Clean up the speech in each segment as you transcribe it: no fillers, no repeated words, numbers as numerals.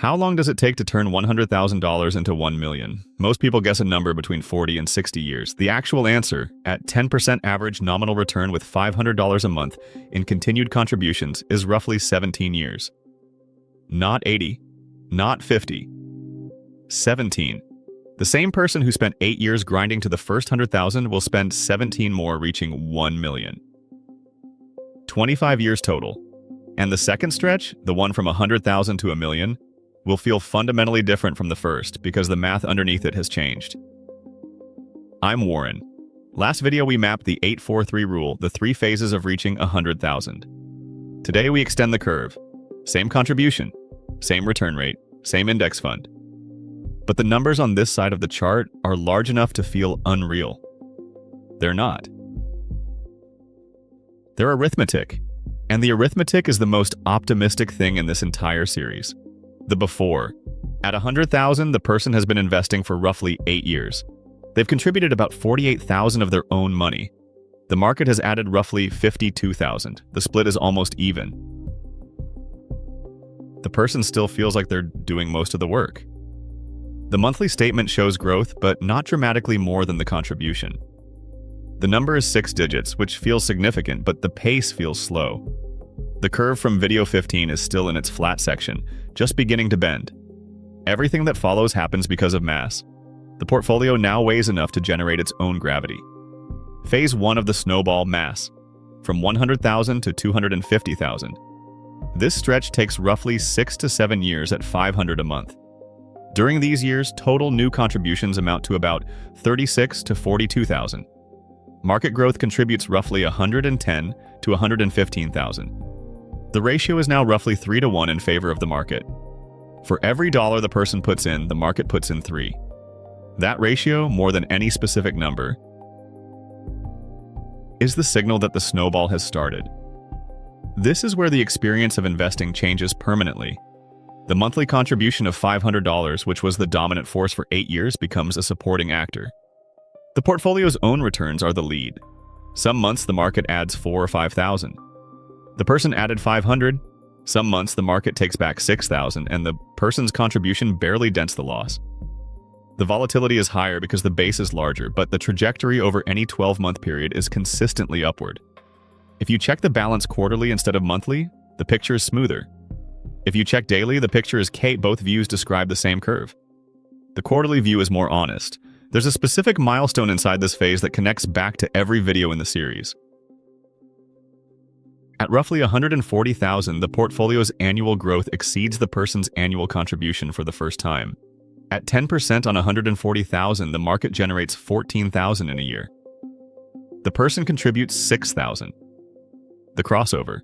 How long does it take to turn $100,000 into 1 million? Most people guess a number between 40 and 60 years. The actual answer, at 10% average nominal return with $500 a month in continued contributions, is roughly 17 years. Not 80, not 50, 17. The same person who spent 8 years grinding to the first 100,000 will spend 17 more, reaching 1 million. 25 years total. And the second stretch, the one from 100,000 to a million, will feel fundamentally different from the first because the math underneath it has changed. I'm Warren. Last video we mapped the 8-4-3 rule, the 3 phases of reaching 100,000. Today we extend the curve. Same contribution, same return rate, same index fund. But the numbers on this side of the chart are large enough to feel unreal. They're not. They're arithmetic. And the arithmetic is the most optimistic thing in this entire series. The before. At 100,000, the person has been investing for roughly 8 years. They've contributed about 48,000 of their own money. The market has added roughly 52,000. The split is almost even. The person still feels like they're doing most of the work. The monthly statement shows growth, but not dramatically more than the contribution. The number is 6 digits, which feels significant, but the pace feels slow. The curve from video 15 is still in its flat section, just beginning to bend. Everything that follows happens because of mass. The portfolio now weighs enough to generate its own gravity. Phase 1 of the snowball, mass, from 100,000 to 250,000. This stretch takes roughly 6 to 7 years at 500 a month. During these years, total new contributions amount to about 36 to 42,000. Market growth contributes roughly 110 to 115,000. The ratio is now roughly 3 to 1 in favor of the market. For every dollar the person puts in, the market puts in 3. That ratio, more than any specific number, is the signal that the snowball has started. This is where the experience of investing changes permanently. The monthly contribution of $500, which was the dominant force for 8 years, becomes a supporting actor. The portfolio's own returns are the lead. Some months the market adds 4 or 5,000. The person added 500. Some months the market takes back 6,000 and the person's contribution barely dents the loss. The volatility is higher because the base is larger, but the trajectory over any 12-month period is consistently upward. If you check the balance quarterly instead of monthly, the picture is smoother. If you check daily, the picture is K. Both views describe the same curve. The quarterly view is more honest. There's a specific milestone inside this phase that connects back to every video in the series. At roughly 140,000, the portfolio's annual growth exceeds the person's annual contribution for the first time. At 10% on 140,000, the market generates 14,000 in a year. The person contributes 6,000. The crossover.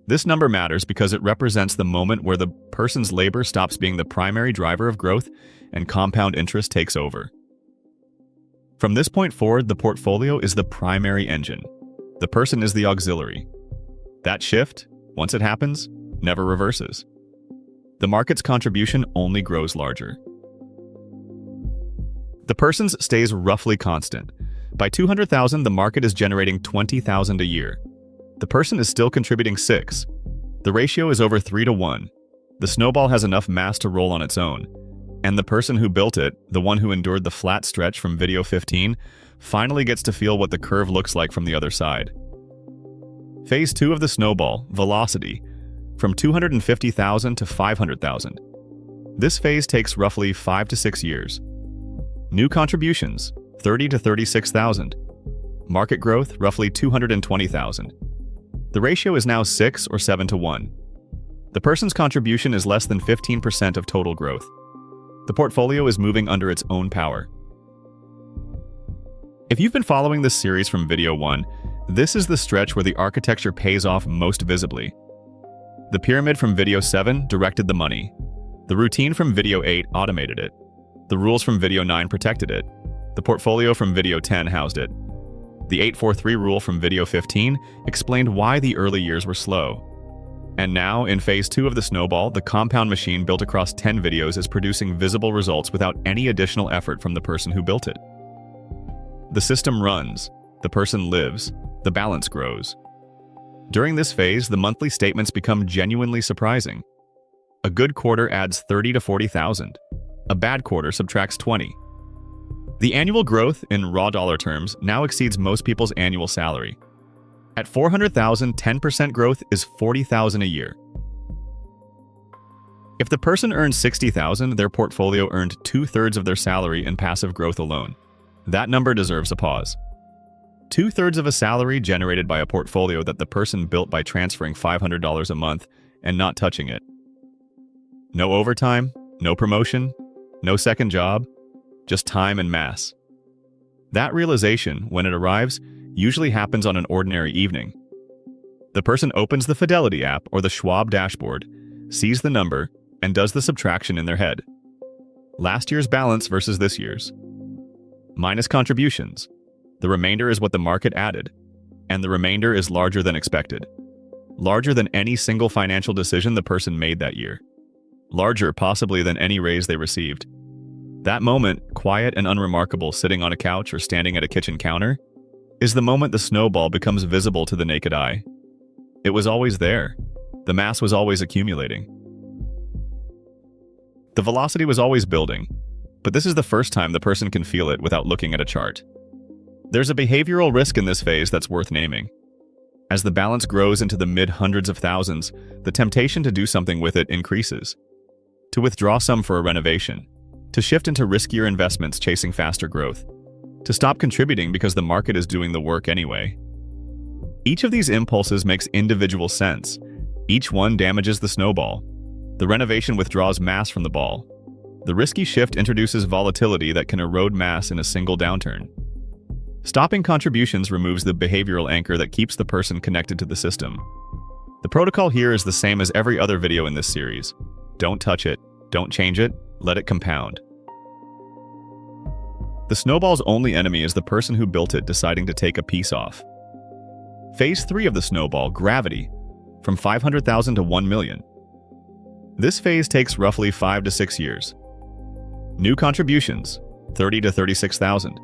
This number matters because it represents the moment where the person's labor stops being the primary driver of growth and compound interest takes over. From this point forward, the portfolio is the primary engine. The person is the auxiliary. That shift, once it happens, never reverses. The market's contribution only grows larger. The person's stays roughly constant. By 200,000, the market is generating 20,000 a year. The person is still contributing 6. The ratio is over 3 to 1. The snowball has enough mass to roll on its own. And the person who built it, the one who endured the flat stretch from video 15, finally gets to feel what the curve looks like from the other side. Phase 2 of the snowball, velocity, from 250,000 to 500,000. This phase takes roughly 5 to 6 years. New contributions, 30 to 36,000. Market growth, roughly 220,000. The ratio is now 6 or 7 to 1. The person's contribution is less than 15% of total growth. The portfolio is moving under its own power. If you've been following this series from video 1, this is the stretch where the architecture pays off most visibly. The pyramid from video 7 directed the money. The routine from video 8 automated it. The rules from video 9 protected it. The portfolio from video 10 housed it. The 8-4-3 rule from video 15 explained why the early years were slow. And now, in phase 2 of the snowball, the compound machine built across 10 videos is producing visible results without any additional effort from the person who built it. The system runs, the person lives, the balance grows. During this phase, the monthly statements become genuinely surprising. A good quarter adds 30 to 40,000. A bad quarter subtracts 20. The annual growth in raw dollar terms now exceeds most people's annual salary. At 400,000, 10% growth is 40,000 a year. If the person earned 60,000, their portfolio earned 2/3 of their salary in passive growth alone. That number deserves a pause. 2/3 of a salary generated by a portfolio that the person built by transferring $500 a month and not touching it. No overtime, no promotion, no second job, just time and mass. That realization, when it arrives, usually happens on an ordinary evening. The person opens the Fidelity app or the Schwab dashboard, sees the number, and does the subtraction in their head. Last year's balance versus this year's. Minus contributions. The remainder is what the market added, and the remainder is larger than expected. Larger than any single financial decision the person made that year. Larger possibly than any raise they received. That moment, quiet and unremarkable sitting on a couch or standing at a kitchen counter, is the moment the snowball becomes visible to the naked eye. It was always there. The mass was always accumulating. The velocity was always building, but this is the first time the person can feel it without looking at a chart. There's a behavioral risk in this phase that's worth naming. As the balance grows into the mid-hundreds of thousands, the temptation to do something with it increases. To withdraw some for a renovation. To shift into riskier investments chasing faster growth. To stop contributing because the market is doing the work anyway. Each of these impulses makes individual sense. Each one damages the snowball. The renovation withdraws mass from the ball. The risky shift introduces volatility that can erode mass in a single downturn. Stopping contributions removes the behavioral anchor that keeps the person connected to the system. The protocol here is the same as every other video in this series. Don't touch it, don't change it, let it compound. The snowball's only enemy is the person who built it deciding to take a piece off. Phase 3 of the snowball, gravity, from 500,000 to 1 million. This phase takes roughly 5 to 6 years. New contributions, 30 to 36,000.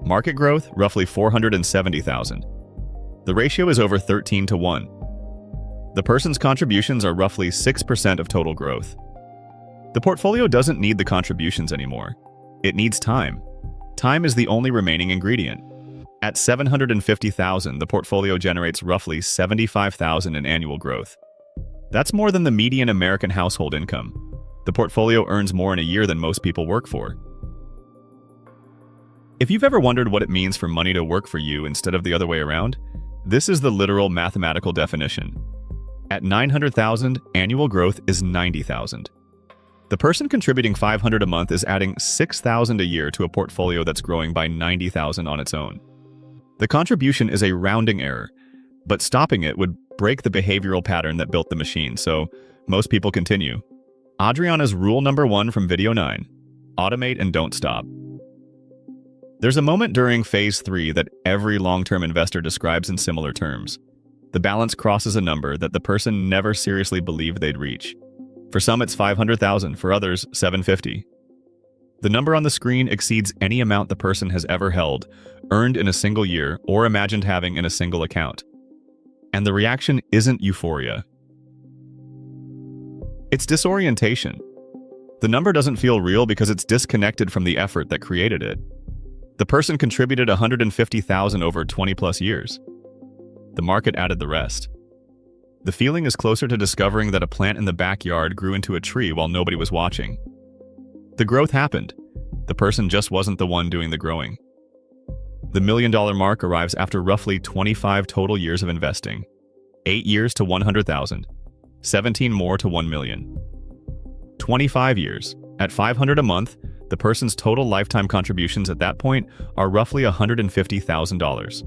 Market growth, roughly 470,000. The ratio is over 13 to 1. The person's contributions are roughly 6% of total growth. The portfolio doesn't need the contributions anymore. It needs time. Time is the only remaining ingredient. At 750,000, the portfolio generates roughly 75,000 in annual growth. That's more than the median American household income. The portfolio earns more in a year than most people work for. If you've ever wondered what it means for money to work for you instead of the other way around, this is the literal mathematical definition. At 900,000, annual growth is 90,000. The person contributing 500 a month is adding 6,000 a year to a portfolio that's growing by 90,000 on its own. The contribution is a rounding error, but stopping it would break the behavioral pattern that built the machine, so most people continue. Adriana's rule number 1 from video 9. Automate and don't stop. There's a moment during phase 3 that every long-term investor describes in similar terms. The balance crosses a number that the person never seriously believed they'd reach. For some, it's 500,000, for others, 750. The number on the screen exceeds any amount the person has ever held, earned in a single year, or imagined having in a single account. And the reaction isn't euphoria. It's disorientation. The number doesn't feel real because it's disconnected from the effort that created it. The person contributed 150,000 over 20+ years. The market added the rest. The feeling is closer to discovering that a plant in the backyard grew into a tree while nobody was watching. The growth happened. The person just wasn't the one doing the growing. The $1 million mark arrives after roughly 25 total years of investing. 8 years to 100,000. 17 more to 1 million. 25 years. At 500 a month, the person's total lifetime contributions at that point are roughly $150,000.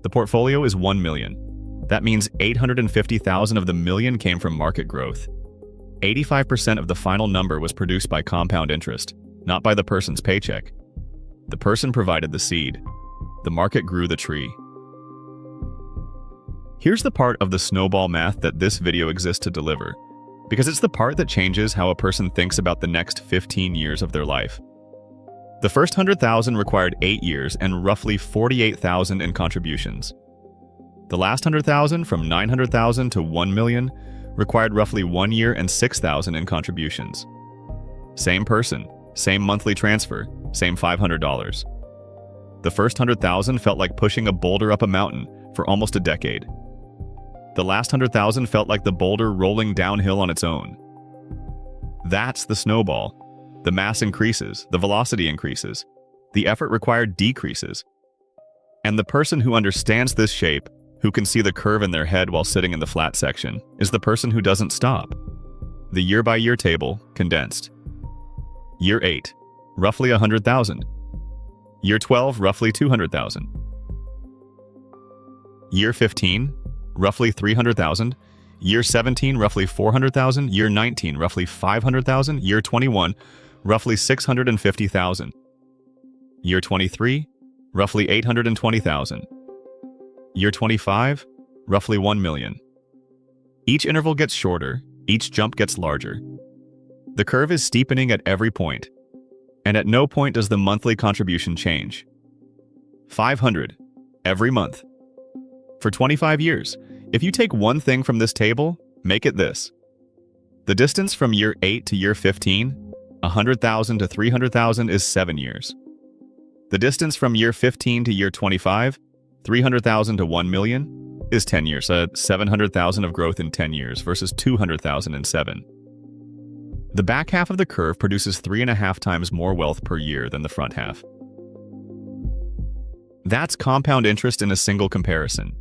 The portfolio is 1 million. That means 850,000 of the million came from market growth. 85% of the final number was produced by compound interest, not by the person's paycheck. The person provided the seed. The market grew the tree. Here's the part of the snowball math that this video exists to deliver, because it's the part that changes how a person thinks about the next 15 years of their life. The first 100,000 required 8 years and roughly 48,000 in contributions. The last 100,000, from 900,000 to 1 million, required roughly 1 year and $6,000 in contributions. Same person, same monthly transfer, same $500. The first 100,000 felt like pushing a boulder up a mountain for almost a decade. The last 100,000 felt like the boulder rolling downhill on its own. That's the snowball. The mass increases, the velocity increases, the effort required decreases. And the person who understands this shape, who can see the curve in their head while sitting in the flat section, is the person who doesn't stop. The year-by-year table, condensed. Year 8, roughly 100,000. Year 12, roughly 200,000. Year 15, roughly 300,000. Year 17, roughly 400,000. Year 19, roughly 500,000. Year 21, roughly 650,000. Year 23, roughly 820,000. Year 25, roughly 1 million. Each interval gets shorter, each jump gets larger. The curve is steepening at every point, and at no point does the monthly contribution change. 500 every month. For 25 years, if you take one thing from this table, make it this. The distance from year 8 to year 15, 100,000 to 300,000 is 7 years. The distance from year 15 to year 25, 300,000 to 1 million, is 10 years. 700,000 of growth in 10 years versus 200,000 in 7. The back half of the curve produces 3.5 times more wealth per year than the front half. That's compound interest in a single comparison.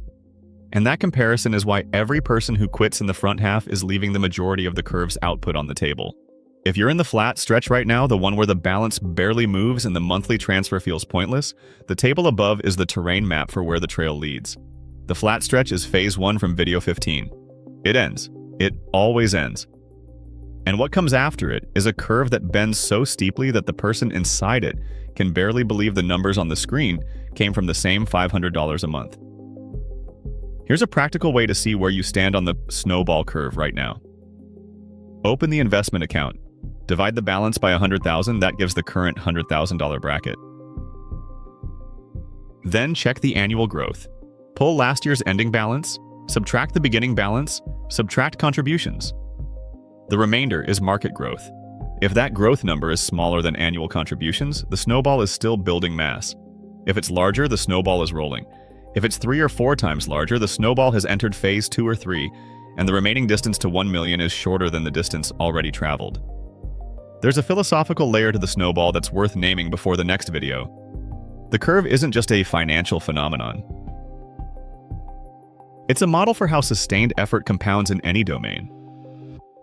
And that comparison is why every person who quits in the front half is leaving the majority of the curve's output on the table. If you're in the flat stretch right now, the one where the balance barely moves and the monthly transfer feels pointless, the table above is the terrain map for where the trail leads. The flat stretch is phase 1 from video 15. It ends. It always ends. And what comes after it is a curve that bends so steeply that the person inside it can barely believe the numbers on the screen came from the same $500 a month. Here's a practical way to see where you stand on the snowball curve right now. Open the investment account. Divide the balance by 100,000, that gives the current $100,000 bracket. Then check the annual growth. Pull last year's ending balance, subtract the beginning balance, subtract contributions. The remainder is market growth. If that growth number is smaller than annual contributions, the snowball is still building mass. If it's larger, the snowball is rolling. If it's 3 or 4 times larger, the snowball has entered phase 2 or 3, and the remaining distance to 1 million is shorter than the distance already traveled. There's a philosophical layer to the snowball that's worth naming before the next video. The curve isn't just a financial phenomenon. It's a model for how sustained effort compounds in any domain.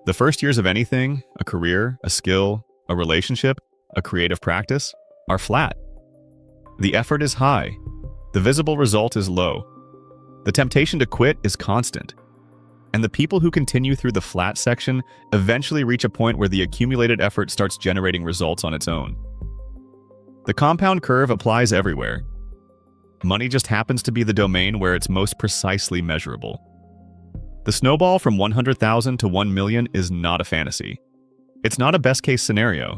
The first years of anything, a career, a skill, a relationship, a creative practice, are flat. The effort is high. The visible result is low. The temptation to quit is constant. And the people who continue through the flat section eventually reach a point where the accumulated effort starts generating results on its own. The compound curve applies everywhere. Money just happens to be the domain where it's most precisely measurable. The snowball from 100,000 to 1 million is not a fantasy. It's not a best-case scenario.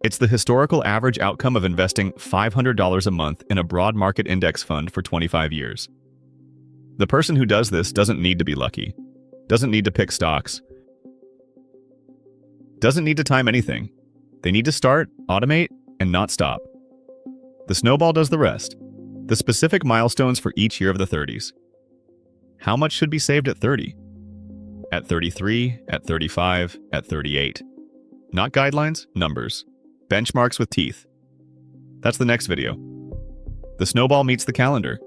It's the historical average outcome of investing $500 a month in a broad market index fund for 25 years. The person who does this doesn't need to be lucky, doesn't need to pick stocks, doesn't need to time anything. They need to start, automate, and not stop. The snowball does the rest. The specific milestones for each year of the 30s. How much should be saved at 30? At 33, at 35, at 38. Not guidelines, numbers. Benchmarks with teeth. That's the next video. The snowball meets the calendar.